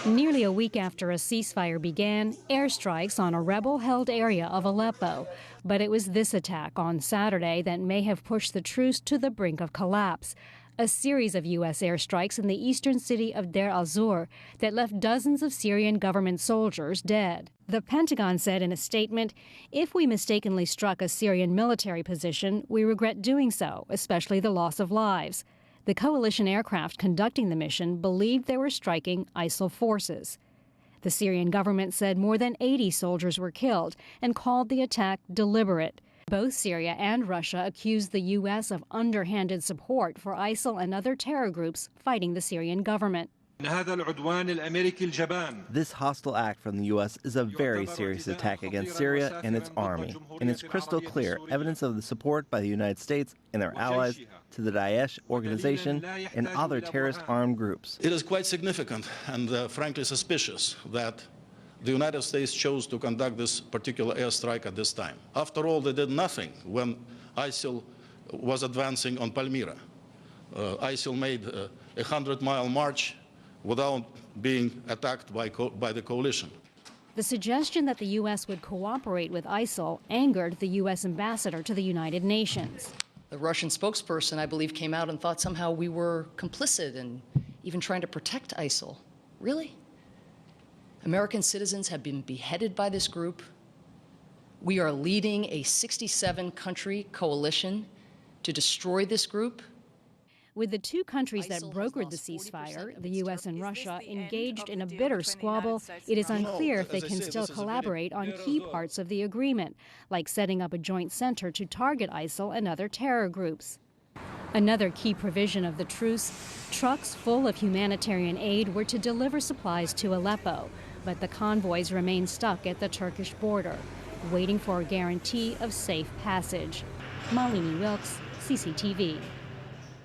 Nearly a week after a ceasefire began, airstrikes on a rebel-held area of Aleppo. But it was this attack on Saturday that may have pushed the truce to the brink of collapse. A series of U.S. airstrikes in the eastern city of Deir al-Zur that left dozens of Syrian government soldiers dead. The Pentagon said in a statement, "If we mistakenly struck a Syrian military position, we regret doing so, especially the loss of lives." The coalition aircraft conducting the mission believed they were striking ISIL forces. The Syrian government said more than 80 soldiers were killed and called the attack deliberate. Both Syria and Russia accused the U.S. of underhanded support for ISIL and other terror groups fighting the Syrian government. This hostile act from the U.S. is a very serious attack against Syria and its army, and it's crystal clear evidence of the support by the United States and their allies to the Daesh organization and other terrorist armed groups. It is quite significant and frankly suspicious that the United States chose to conduct this particular airstrike at this time. After all, they did nothing when ISIL was advancing on Palmyra. ISIL made a 100-mile march without being attacked by the coalition. The suggestion that the U.S. would cooperate with ISIL angered the U.S. ambassador to the United Nations. The Russian spokesperson, I believe, came out and thought somehow we were complicit in even trying to protect ISIL. Really? American citizens have been beheaded by this group. We are leading a 67-country coalition to destroy this group. With the two countries that brokered the ceasefire, the U.S. and Russia, engaged in a bitter squabble, it is unclear if they can still collaborate on key parts of the agreement, like setting up a joint center to target ISIL and other terror groups. Another key provision of the truce, trucks full of humanitarian aid were to deliver supplies to Aleppo, but the convoys remain stuck at the Turkish border, waiting for a guarantee of safe passage. Malini, Wilkes, CCTV.